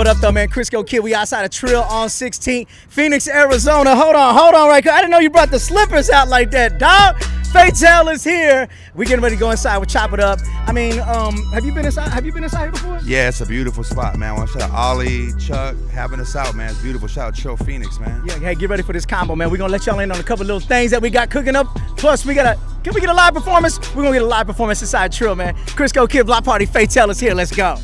what up, though, man? Crisco Kidd, we outside of Trill on 16th, Phoenix, Arizona. Hold on, right quick. I didn't know you brought the slippers out like that, dog. Fatell is here. We getting ready to go inside. We'll chop it up. I mean, have you been inside? Have you been inside here before? Yeah, it's a beautiful spot, man. I want to shout out Ollie, Chuck, having us out, man. It's beautiful. Shout out Trill Phoenix, man. Yeah, hey, get ready for this combo, man. We're gonna let y'all in on a couple little things that we got cooking up. Plus, can we get a live performance? We're gonna get a live performance inside Trill, man. Crisco Kidd Block Party, Fatell is here. Let's go.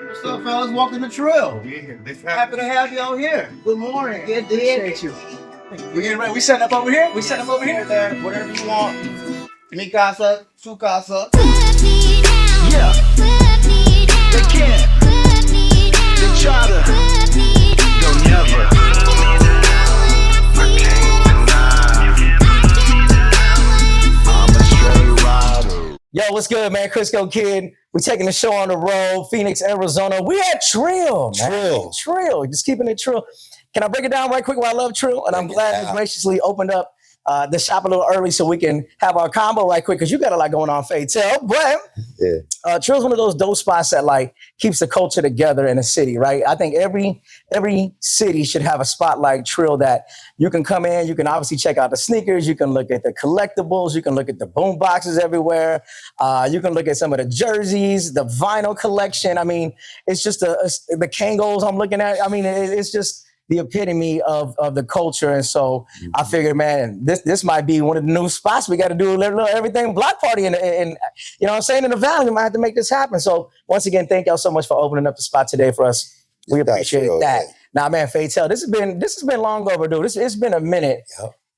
What's up, fellas? Welcome to Trill. Happy to have you all here. Good morning. Good day. Appreciate you. We getting ready. We setting up over here? There, whatever you want. Mi casa, su casa. Yeah. They can't. They try to. They'll never. Yo, what's good, man? Crisco Kidd. We're taking the show on the road, Phoenix, Arizona. We at Trill, man. Trill. Just keeping it Trill. Can I break it down right quick why I love Trill? And I'm glad they graciously opened up the shop a little early so we can have our combo right quick, because you got a lot going on, Fatell. But Trill's one of those dope spots that like keeps the culture together in a city, right? I think every city should have a spot like Trill that you can come in, you can obviously check out the sneakers, you can look at the collectibles, you can look at the boom boxes everywhere, you can look at some of the jerseys, the vinyl collection. I mean, it's just the Kangos I'm looking at. I mean, it's just the epitome of the culture. And so I figured, man, this might be one of the new spots. We got to do a little everything block party and you know what I'm saying, in the Valley. We might have to make this happen. So once again, thank y'all so much for opening up the spot today for us. We appreciate that. Now, man, Fatell, this has been long overdue. It's been a minute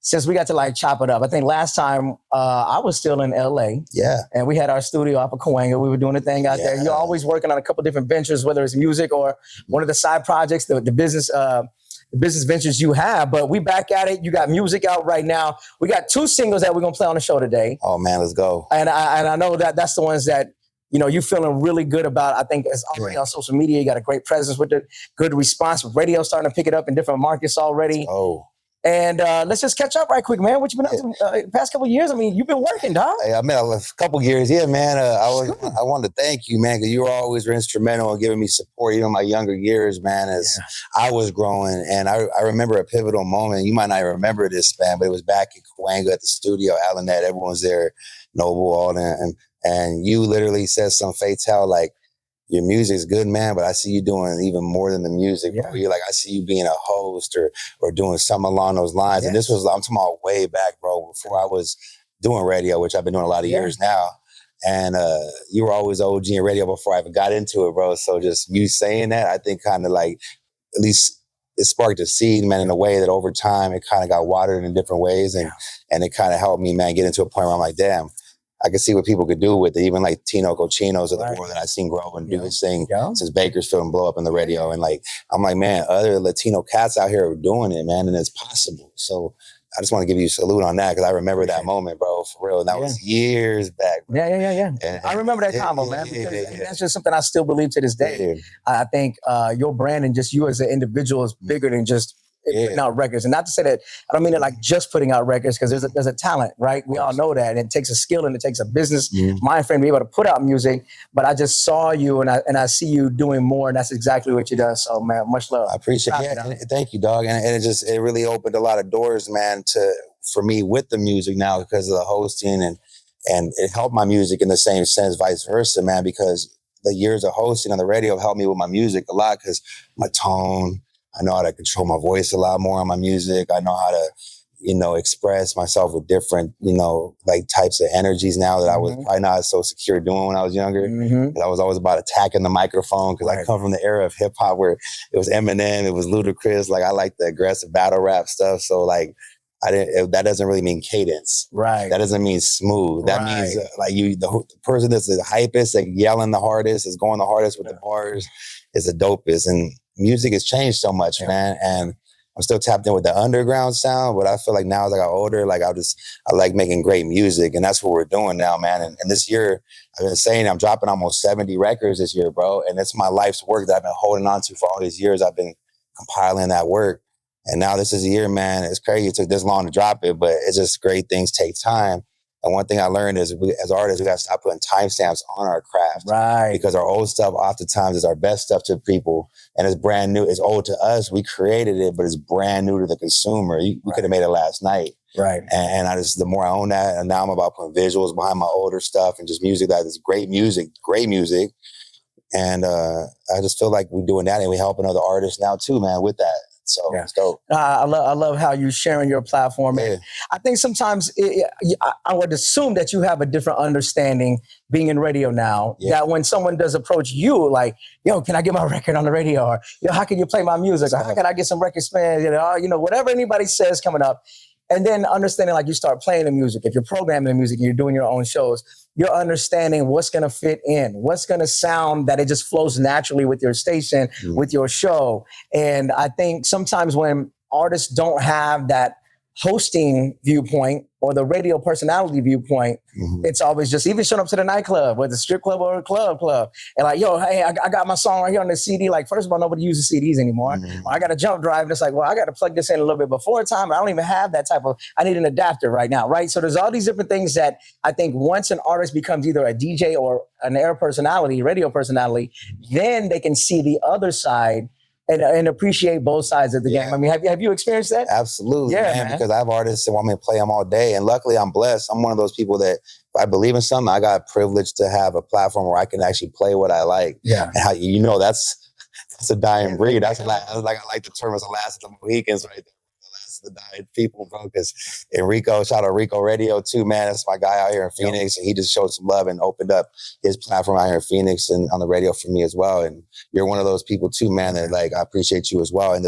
since we got to like chop it up. I think last time I was still in LA. Yeah. And we had our studio up at Cahuenga. We were doing a thing out there. You're always working on a couple different ventures, whether it's music or one of the side projects, the business ventures you have. But we back at it. You got music out right now. We got 2 singles that we're gonna play on the show today. Oh man, let's go. And I know that's the ones that you feeling really good about. I think it's already on social media. You got a great presence with it, good response. Radio starting to pick it up in different markets already. Oh. And let's just catch up right quick, man. What you been up to the past couple of years? I mean, you've been working, dog. Hey, I mean, a couple years. Yeah, man. I wanted to thank you, man, because you were always instrumental in giving me support, even in my younger years, man, as I was growing. And I remember a pivotal moment. You might not remember this, man, but it was back in Cahuenga at the studio, Alanette. Everyone was there, Noble, all that. And you literally said some Fatell, like, your music's good, man, but I see you doing even more than the music. Bro. You're like, I see you being a host or doing something along those lines. And this was, I'm talking about way back, bro, before I was doing radio, which I've been doing a lot of years now. And you were always OG in radio before I even got into it, bro. So just you saying that, I think kind of like, at least it sparked a seed, man, in a way that over time it kind of got watered in different ways. And it kind of helped me, man, get into a point where I'm like, damn, I could see what people could do with it. Even like Tino Cochinos of the world that I've seen grow and do his thing since Bakersfield and blow up in the radio. And like, I'm like, man, other Latino cats out here are doing it, man, and it's possible. So I just want to give you a salute on that, because I remember that moment, bro, for real. And that was years back, bro. Yeah. And I remember that combo, man, because that's just something I still believe to this day. I think your brand and just you as an individual is bigger than just putting out records. And not to say that, I don't mean it like just putting out records, because there's a talent, right? We all know that. And it takes a skill and it takes a business mind frame to be able to put out music. But I just saw you and I see you doing more, and that's exactly what you do. So, man, much love. I appreciate it. Thank you, dog. And it really opened a lot of doors, man, for me with the music now, because of the hosting, and it helped my music in the same sense, vice versa, man, because the years of hosting on the radio have helped me with my music a lot, because my tone, I know how to control my voice a lot more on my music. I know how to, express myself with different, like types of energies now that I was probably not so secure doing when I was younger. I was always about attacking the microphone, because I come from the era of hip hop where it was Eminem, it was Ludacris. Like, I like the aggressive battle rap stuff. So like, that doesn't really mean cadence. Right. That doesn't mean smooth. That means the person that's the hypest, like yelling the hardest, is going the hardest with the bars, is the dopest. And music has changed so much, man. And I'm still tapped in with the underground sound, but I feel like now as I got older, like I like making great music, and that's what we're doing now, man. And this year, I've been saying I'm dropping almost 70 records this year, bro. And it's my life's work that I've been holding on to for all these years. I've been compiling that work. And now this is a year, man. It's crazy it took this long to drop it, but it's just great things take time. And one thing I learned is as artists, we got to stop putting timestamps on our craft. Right. Because our old stuff oftentimes is our best stuff to people. And it's brand new. It's old to us. We created it, but it's brand new to the consumer. We could have made it last night. Right. And the more I own that, and now I'm about putting visuals behind my older stuff and just music that is great music. And I just feel like we're doing that, and we're helping other artists now too, man, with that. So it's dope. I love how you sharing your platform. Yeah. And I think sometimes I would assume that you have a different understanding being in radio now. Yeah. That when someone does approach you, like, yo, can I get my record on the radio? Or, yo, how can you play my music? Or how can I get some record spins? Whatever anybody says coming up. And then understanding, like, you start playing the music. If you're programming the music and you're doing your own shows, you're understanding what's going to fit in, what's going to sound that it just flows naturally with your station, with your show. And I think sometimes when artists don't have that hosting viewpoint or the radio personality viewpoint, it's always just even showing up to the nightclub, whether it's a strip club or a club. And like, yo, hey, I got my song right here on the CD. Like, first of all, nobody uses CDs anymore. Or I got a jump drive. And it's like, well, I got to plug this in a little bit before time. I don't even have that I need an adapter right now, right? So there's all these different things that I think once an artist becomes either a DJ or an air personality, radio personality, then they can see the other side and appreciate both sides of the game. I mean, have you experienced that? Absolutely, man. Because I have artists that want me to play them all day. And luckily, I'm blessed. I'm one of those people that if I believe in something, I got privilege to have a platform where I can actually play what I like. Yeah. And how, that's a dying breed. That's like I like the term as the last of the Mohicans right there. The dying people, bro, because Enrico, shout out Rico Radio too, man. That's my guy out here in Phoenix, and he just showed some love and opened up his platform out here in Phoenix and on the radio for me as well. And you're one of those people too, man, that like I appreciate you as well. And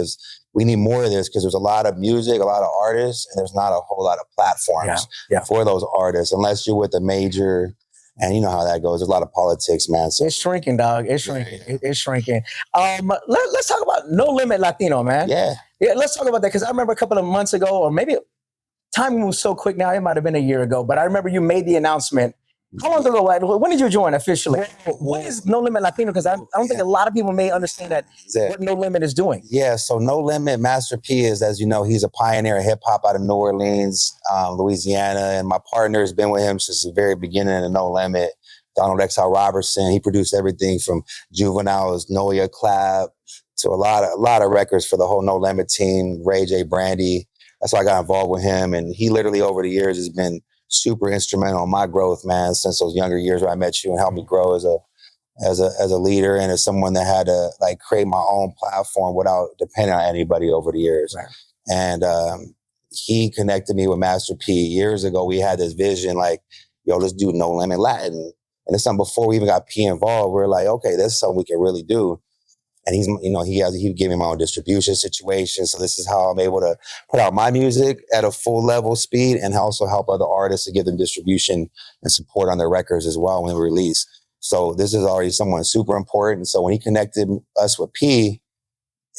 we need more of this because there's a lot of music, a lot of artists, and there's not a whole lot of platforms for those artists unless you're with a major. And you know how that goes. There's a lot of politics, man. So, it's shrinking, dog. It's shrinking. It's shrinking. Let's talk about No Limit Latino, man. Yeah, let's talk about that because I remember a couple of months ago, or maybe time moves so quick now, it might have been a year ago, but I remember you made the announcement. How long ago? When did you join officially? What is No Limit Latino? Because I don't think a lot of people may understand what No Limit is doing. Yeah, so No Limit, Master P is, as you know, he's a pioneer of hip hop out of New Orleans, Louisiana, and my partner has been with him since the very beginning of No Limit. Donald X.L. Robertson, he produced everything from Juvenile's Noia Clap to a lot of records for the whole No Limit team, Ray J. Brandy. That's why I got involved with him, and he literally over the years has been super instrumental in my growth, man, since those younger years where I met you and helped me grow as a leader and as someone that had to like create my own platform without depending on anybody over the years. Right. And he connected me with Master P years ago. We had this vision like, yo, let's do No Limit Latin. And it's something before we even got P involved. We're like, okay, this is something we can really do. And he gave me my own distribution situation. So this is how I'm able to put out my music at a full level speed and also help other artists to give them distribution and support on their records as well when we release. So this is already someone super important. So when he connected us with P,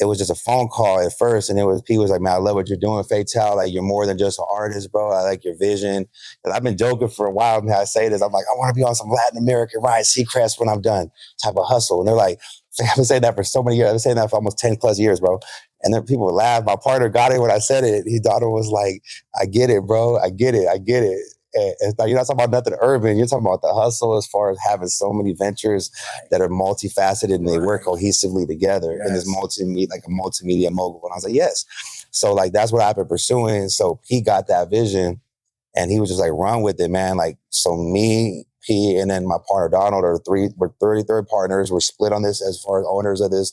it was just a phone call at first. And P was like, man, I love what you're doing, Fatell. Like, you're more than just an artist, bro. I like your vision. And I've been joking for a while when I say this. I'm like, I want to be on some Latin American Ryan Seacrest when I'm done type of hustle. And they're like, I've been saying that for so many years. I've been saying that for almost 10 plus years, bro. And then people would laugh. My partner got it when I said it. His daughter was like, I get it, bro. I get it. And it's like, you're not talking about nothing urban. You're talking about the hustle as far as having so many ventures that are multifaceted and they work cohesively together in this multimedia mogul. And I was like, yes. So like, that's what I've been pursuing. So he got that vision and he was just like, run with it, man. Like, so me, P, and then my partner Donald we're 33rd partners. We're split on this as far as owners of this.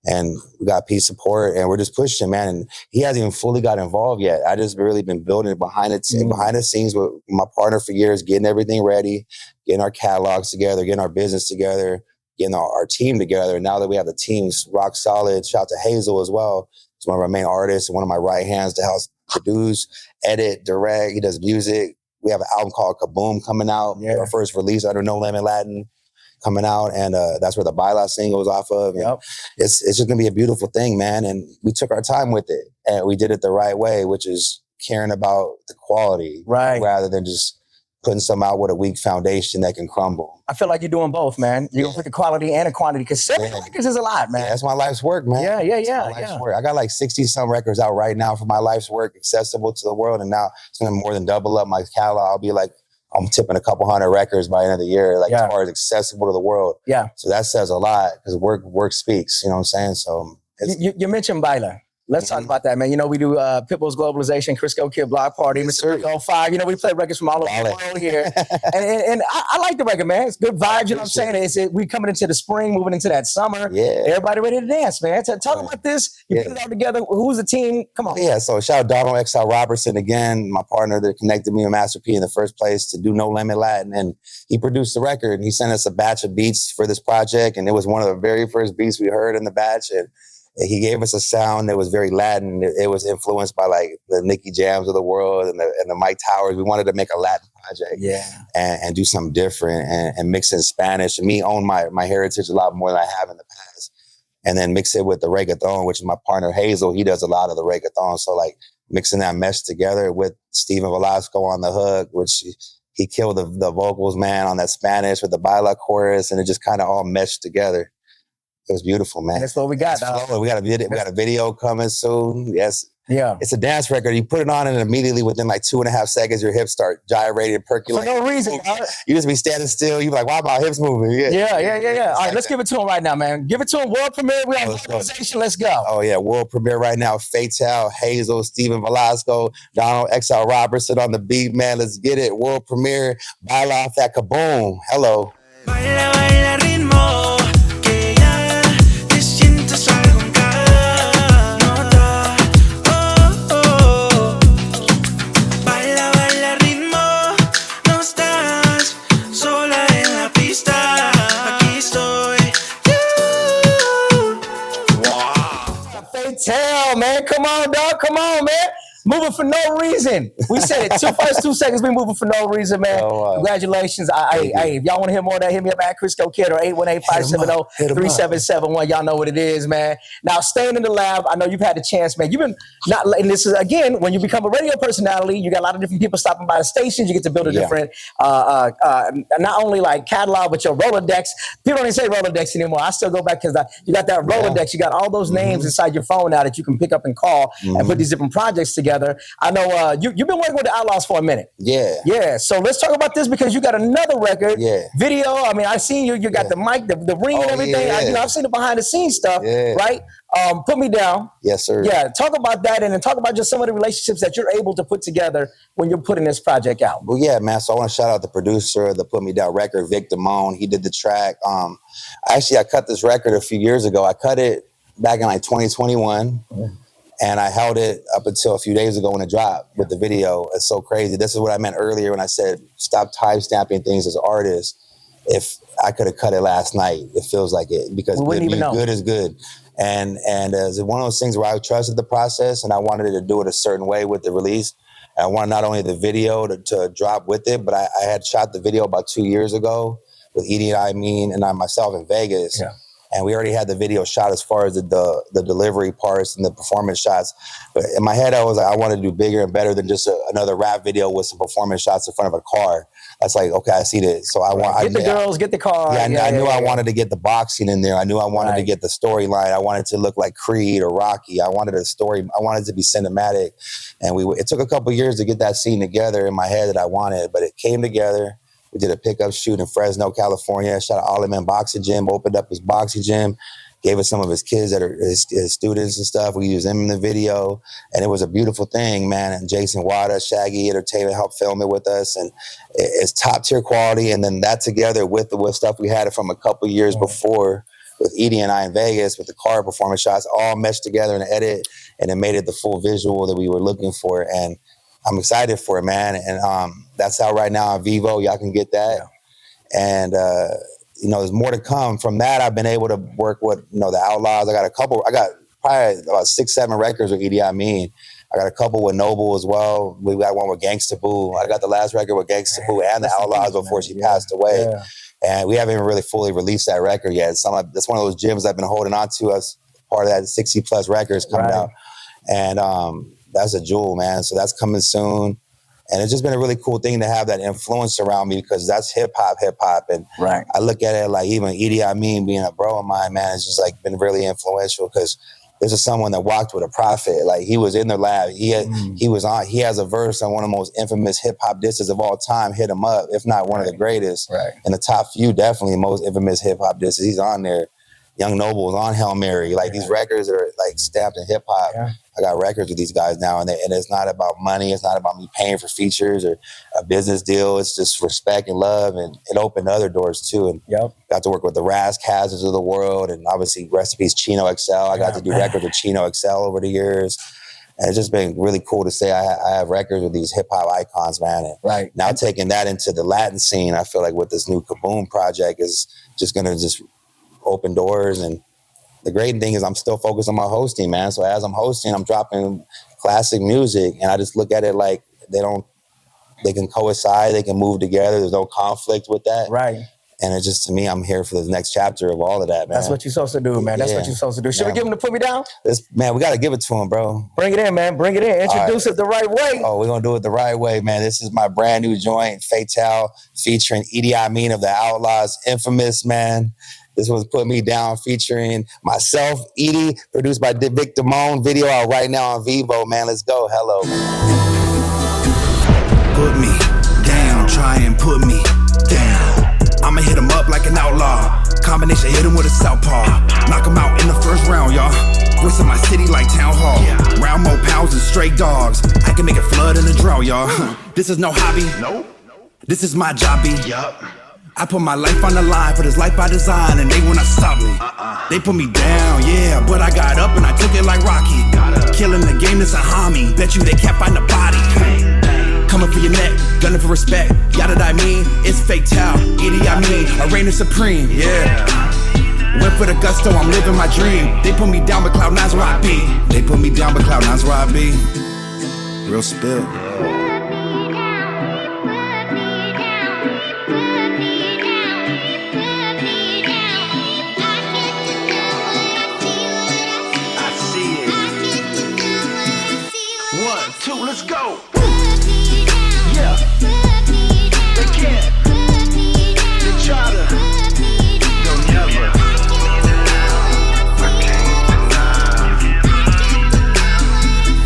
And we got P support and we're just pushing, man. And he hasn't even fully got involved yet. I just really been building behind the scenes with my partner for years, getting everything ready, getting our catalogs together, getting our business together, getting our team together. And now that we have the teams rock solid, shout out to Hazel as well. He's one of our main artists and one of my right hands to help produce, edit, direct. He does music. We have an album called Kaboom coming out. Yeah. Our first release under No Limit Latin coming out. And that's where the Baila single is off of. And it's just going to be a beautiful thing, man. And we took our time with it. And we did it the right way, which is caring about the quality rather than just putting some out with a weak foundation that can crumble. I feel like you're doing both, man. You're going to put the quality and the quantity because 7 records is a lot, man. Yeah, that's my life's work, man. Yeah. Work. I got like 60-some records out right now for my life's work, accessible to the world. And now it's going to more than double up my catalog. I'll be like I'm tipping a couple hundred records by the end of the year, like Yeah. as far as accessible to the world. Yeah. So that says a lot because work speaks, you know what I'm saying? So you mentioned Baila. Let's talk about that, man. You know, we do Pitbull's Globalization, Crisco Kidd Block Party, Yes, Mr. sir. 5. You know, we play records from all over Baile. the world here. and I like the record, man. It's good vibes, you know what I'm saying? We coming into the spring, moving into that summer. Yeah. Everybody ready to dance, man. Talk about this. You put it all together. Who's the team? Come on. Yeah, so shout out Donald XL Robertson again, my partner that connected me with Master P in the first place to do No Limit Latin. And he produced the record and he sent us a batch of beats for this project. And it was one of the very first beats we heard in the batch. And he gave us a sound that was very Latin. It was influenced by like the Nicky Jams of the world and the Mike Towers. We wanted to make a Latin project and do something different and mix in Spanish. And me own my heritage a lot more than I have in the past. And then mix it with the reggaeton, which is my partner Hazel. He does a lot of the reggaeton. So like mixing that mesh together with Steven Velasco on the hook, which he killed the vocals, man, on that Spanish with the Baila chorus. And it just kind of all meshed together. It was beautiful, man. And that's what we got. We got a video coming soon. Yes. Yeah. It's a dance record. You put it on and immediately within like 2.5 seconds, your hips start gyrating, percolating. For no reason. You just be standing still. You be like, why are my hips moving? Yeah. All right, let's give it to him right now, man. Give it to him. World premiere. We on Globalization. Let's go. Oh, yeah. World premiere right now. Fatell, Hazel, Steven Velasco, Donald XL Robertson on the beat, man. Let's get it. World premiere. Baila off that kaboom. Hello. Baila, baila ritmo, que ya te sientes algo en cada nota. Oh, oh. Baila, baila ritmo, no estás sola en la pista. Aquí estoy. Fatell, man. Come on, dog. Come on, man. Moving for no reason. We said it. First 2 seconds, we moving for no reason, man. Congratulations. Hey, if y'all want to hear more of that, hit me up at Crisco Kidd or 818-570-3771. Y'all know what it is, man. Now, staying in the lab, I know you've had the chance, man. You've been not, and this is, again, when you become a radio personality, you got a lot of different people stopping by the stations. You get to build a different, not only like catalog, but your Rolodex. People don't even say Rolodex anymore. I still go back because you got that Rolodex. You got all those names inside your phone now that you can pick up and call and put these different projects together. I know you've been working with the Outlaws for a minute. Yeah. So let's talk about this because you got another record, video. I mean, I seen you. You got the mic, the ring, and everything. I've seen the behind the scenes stuff, right? Put Me Down. Yes, sir. Yeah. Talk about that, and then talk about just some of the relationships that you're able to put together when you're putting this project out. Well, yeah, man. So I want to shout out the producer of the Put Me Down record, Vic Damone. He did the track. I cut this record a few years ago. I cut it back in like 2021. And I held it up until a few days ago when it dropped with the video. It's so crazy. This is what I meant earlier when I said stop time-stamping things as artists. If I could have cut it last night, it feels like it because good is good. And it's one of those things where I trusted the process and I wanted to do it a certain way with the release. And I wanted not only the video to drop with it, but I had shot the video about 2 years ago with Edie and I myself in Vegas. Yeah. And we already had the video shot as far as the delivery parts and the performance shots. But in my head, I was like, I want to do bigger and better than just another rap video with some performance shots in front of a car. That's like, okay, I see this. So I want get the girls, get the car. Yeah, I knew I wanted to get the boxing in there. I knew I wanted to get the storyline. I wanted to look like Creed or Rocky. I wanted a story. I wanted it to be cinematic. And it took a couple years to get that scene together in my head that I wanted, but it came together. We did a pickup shoot in Fresno, California. Shot out Allman Boxing Gym, opened up his boxing gym, gave us some of his kids that are his students and stuff. We used them in the video. And it was a beautiful thing, man. And Jason Wada, Shaggy Entertainment helped film it with us. And it's top tier quality. And then that together with stuff we had from a couple years before with Edie and I in Vegas with the car performance shots all meshed together in an edit. And it made it the full visual that we were looking for. And I'm excited for it, man. And that's out right now on Vivo. Y'all can get that. And, there's more to come. From that, I've been able to work with, the Outlaws. I got probably about 6-7 records with Edie. I got a couple with Noble as well. We got one with Gangsta Boo. I got the last record with Gangsta Boo and the Outlaws before she passed away. Yeah. And we haven't even really fully released that record yet. That's one of those gems I've been holding on to as part of that 60+ records coming out. And, that's a jewel, man. So that's coming soon. And it's just been a really cool thing to have that influence around me because that's hip hop. And I look at it like even Edie being a bro of mine, man, it's just like been really influential because this is someone that walked with a prophet. Like, he was in the lab. He has a verse on one of the most infamous hip hop disses of all time. Hit him up, if not one of the greatest. Right. In the top few, definitely most infamous hip hop disses. He's on there. Young Noble's on Hail Mary. Like, these records are like stamped in hip hop. Yeah. I got records with these guys now, and it's not about money. It's not about me paying for features or a business deal. It's just respect and love, and it opened other doors too. And got to work with the Raz Kazzers of the world, and obviously recipes Chino XL. I got to do records with Chino XL over the years, and it's just been really cool to say I have records with these hip hop icons, man. And now taking that into the Latin scene, I feel like with this new Kaboom project is just gonna just open doors. And the great thing is I'm still focused on my hosting, man. So as I'm hosting, I'm dropping classic music, and I just look at it like they can coincide, they can move together. There's no conflict with that. Right. And it's just, to me, I'm here for the next chapter of all of that, man. That's what you're supposed to do, man. That's what you're supposed to do. Should we give him the Put Me Down? Man, we got to give it to him, bro. Bring it in, man. Bring it in. Introduce it the right way. Oh, we're going to do it the right way, man. This is my brand new joint, Fatell, featuring Idi Amin of the Outlaws, infamous, man. This was Put Me Down, featuring myself, Edie, produced by Vic Damone. Video out right now on Vivo, man. Let's go. Hello. Put me down, try and put me down. I'ma hit him up like an outlaw. Combination, hit him with a southpaw. Knock him out in the first round, y'all. Voice of my city like town hall. Round more pounds and stray dogs. I can make it flood in a drought, y'all. This is no hobby. Nope. This is my jobby. Yup. I put my life on the line for this life by design, and they will not stop me. They put me down, yeah, but I got up and I took it like Rocky. Killing the game, that's a homie. Bet you they can't find the body. Coming for your neck, gunning for respect. Yada that I mean, it's Fatell. Idi Amin, a reigner supreme, yeah. Went for the gusto, I'm living my dream. They put me down, but Cloud Nine's where I be. They put me down, but Cloud Nine's where I be. Real spill. Let's go. Yeah. They can't. They try to. They'll never. I can't deny.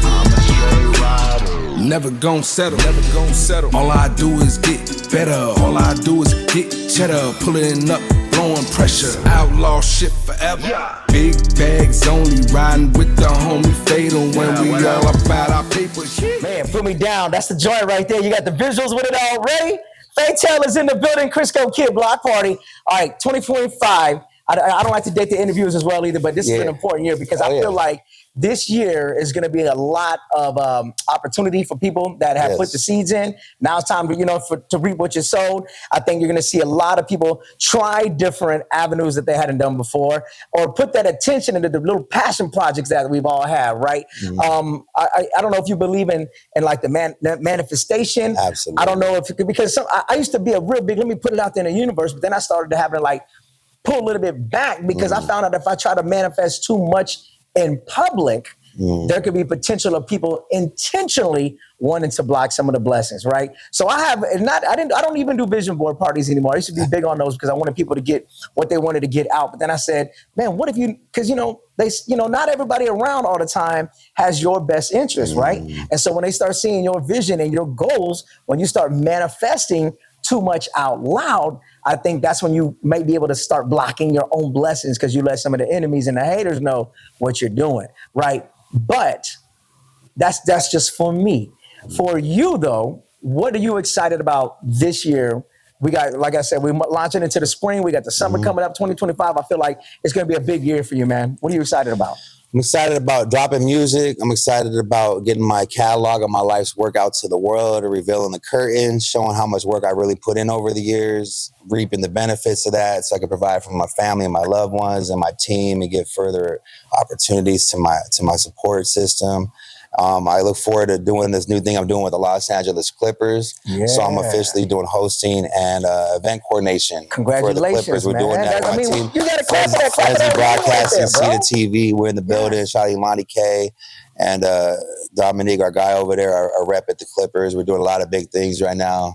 I'm a straight rider. Never gon' settle. Never gon' settle. All I do is get better. All I do is get cheddar. Pulling up, blowing pressure. Outlaw shit forever. Yeah. Big bags only, riding with the homie Fatal when we all about our paper. Man, Put Me Down. That's the joint right there. You got the visuals with it already. Fatell is in the building. Crisco Kidd block party. All right, 2025. I don't like to date the interviews as well either, but this is an important year because I feel like this year is going to be a lot of opportunity for people that have put the seeds in. Now it's time to reap what you sowed. I think you're going to see a lot of people try different avenues that they hadn't done before, or put that attention into the little passion projects that we've all had, right? Mm-hmm. I don't know if you believe in like the manifestation. Absolutely. I don't know if because I used to be a real big, let me put it out there in the universe, but then I started to have it like pull a little bit back because I found out if I try to manifest too much in public, there could be potential of people intentionally wanting to block some of the blessings, right? So I don't even do vision board parties anymore. I used to be big on those because I wanted people to get what they wanted to get out. But then I said, man, what if because not everybody around all the time has your best interest, right? And so when they start seeing your vision and your goals, when you start manifesting too much out loud, I think that's when you may be able to start blocking your own blessings because you let some of the enemies and the haters know what you're doing, right? But that's just for me. For you, though, what are you excited about this year? We got, like I said, we're launching into the spring. We got the summer coming up, 2025. I feel like it's going to be a big year for you, man. What are you excited about? I'm excited about dropping music. I'm excited about getting my catalog of my life's work out to the world, revealing the curtain, showing how much work I really put in over the years, reaping the benefits of that so I can provide for my family and my loved ones and my team and give further opportunities to my support system. I look forward to doing this new thing I'm doing with the Los Angeles Clippers. Yeah. So I'm officially doing hosting and event coordination. Congratulations, for the Clippers. We're doing that. I mean, team. You got to clap for that. Frenzy Broadcasting, See the TV. We're in the building. Shotty Lonnie K and Dominique, our guy over there, our rep at the Clippers. We're doing a lot of big things right now.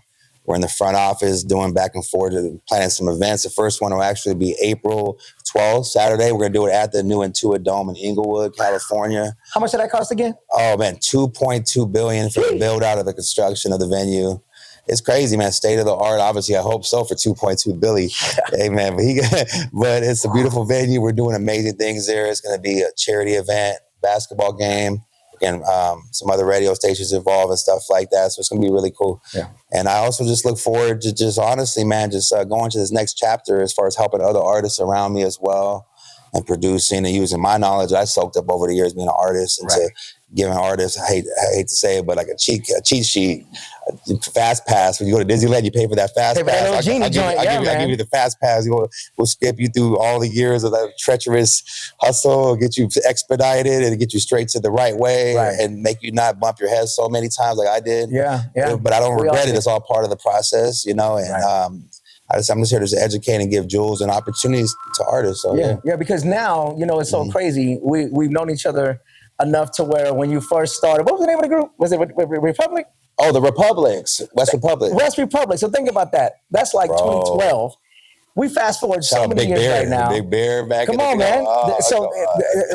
We're in the front office doing back and forth, planning some events. The first one will actually be April 12th, Saturday. We're going to do it at the new Intuit Dome in Inglewood, California. How much did that cost again? Oh, man, $2.2 billion for the build out of the construction of the venue. It's crazy, man. State of the art. Obviously, I hope so for $2.2 billion. Hey, man, but it's a beautiful venue. We're doing amazing things there. It's going to be a charity event, basketball game, and some other radio stations involved and stuff like that. So it's going to be really cool. Yeah. And I also just look forward to just honestly, man, just going to this next chapter as far as helping other artists around me as well, and producing and using my knowledge I soaked up over the years being an artist, and to giving artists, I hate to say it, but like a cheat sheet, a fast pass. When you go to Disneyland, you pay for that fast pass. I'll give you the fast pass. We'll skip you through all the years of that treacherous hustle, get you expedited, and get you straight to the right way, and make you not bump your head so many times like I did. Yeah. But I don't regret it. It's all part of the process, you know. And I'm just here to educate and give jewels and opportunities to artists. So yeah. Because now, you know, it's so crazy. We've known each other enough to where when you first started, what was the name of the group? Was it Republic? Oh, the Republics. West Republic. West Republic. So think about that. That's like 2012. We fast forward so many years right now. Big Bear back Come on, man. So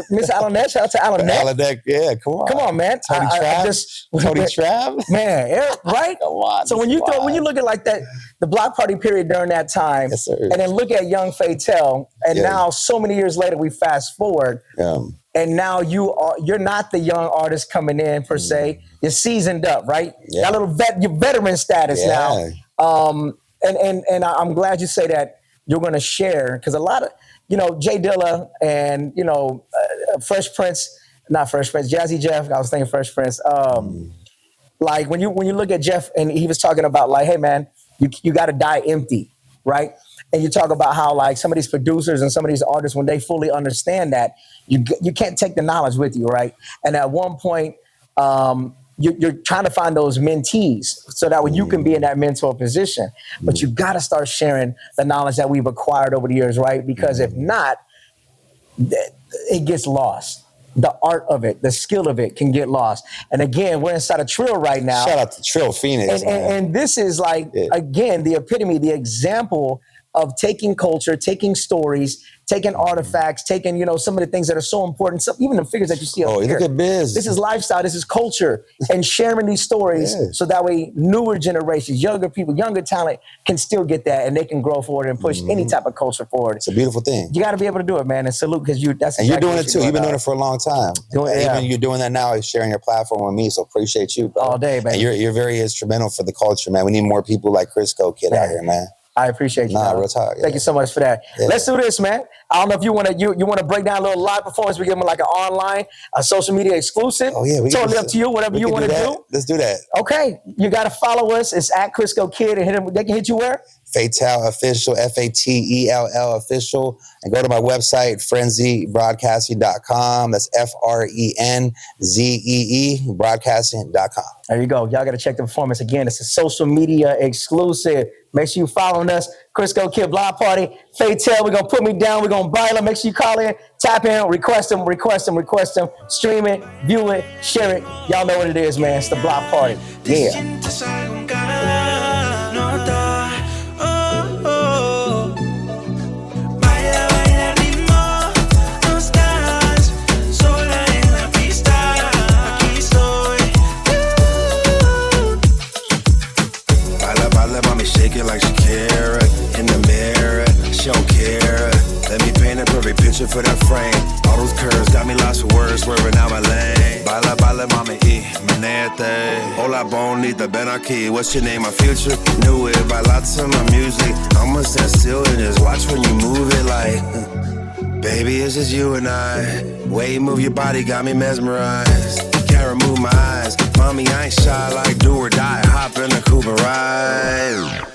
Miss Alannette, shout out to Alannette. Alannette, yeah, come on. Come on, man. Tony Trav. Man, right? Come on. So when you look at like that, the block party period during that time, yes, sir. And then look at young Fatell, and now so many years later we fast forward. And now you're not the young artist coming in per se. You're seasoned up, right? Yeah. Got a little your veteran status now. And I'm glad you say that you're going to share, because a lot of, you know, Jay Dilla and, you know, Jazzy Jeff. I was thinking Fresh Prince. Like when you look at Jeff, and he was talking about like, hey man, you got to die empty, right? And you talk about how like some of these producers and some of these artists, when they fully understand that, you can't take the knowledge with you, right? And at one point, you're trying to find those mentees so that way you can be in that mentor position. But you got to start sharing the knowledge that we've acquired over the years, right? Because if not, it gets lost. The art of it, the skill of it can get lost. And again, we're inside of Trill right now. Shout out to Trill Phoenix. And this is like, again, the epitome, the example of taking culture, taking stories, taking artifacts, taking, you know, some of the things that are so important, even the figures that you see up here. Look at Biz. This is lifestyle, this is culture, and sharing these stories so that way newer generations, younger people, younger talent can still get that, and they can grow forward and push any type of culture forward. It's a beautiful thing. You got to be able to do it, man, and salute, because that's and exactly you're doing it too. You've been doing it for a long time. Even you're doing that now, is sharing your platform with me, so appreciate you, bro. All day, man. And you're very instrumental for the culture, man. We need more people like Crisco Kidd out here, man. I appreciate you. Real talk. Thank you so much for that. Let's do this, man. I don't know if you want to break down a little live performance. We give them like an online, a social media exclusive. Oh yeah, totally up to you. Whatever you want to do. Let's do that. Okay, you got to follow us. It's at Crisco Kidd, and hit them. They can hit you where? Fatell Official, Fatell Official, and go to my website, frenzebroadcasting.com. That's FRENZEE broadcasting.com. There you go. Y'all got to check the performance again. It's a social media exclusive. Make sure you following us. Crisco Kidd Block Party. Fatell, we're going to put me down. We're going to Baila. Make sure you call in, tap in, request them. Stream it, view it, share it. Y'all know what it is, man. It's the Block Party. Yeah. Shake it like Shakira in the mirror. She don't care. Let me paint a perfect picture for that frame. All those curves got me lost for words, swerving out my lane. Baila, baila, mami, manete. Hola, bonita, ven aquí. What's your name? My future knew it. Baila to my music. I'ma stand still and just watch when you move it like. Baby, it's just you and I. Way you move your body got me mesmerized. Can't remove my eyes. Mommy, I ain't shy like do or die. Hop in the Cooper ride.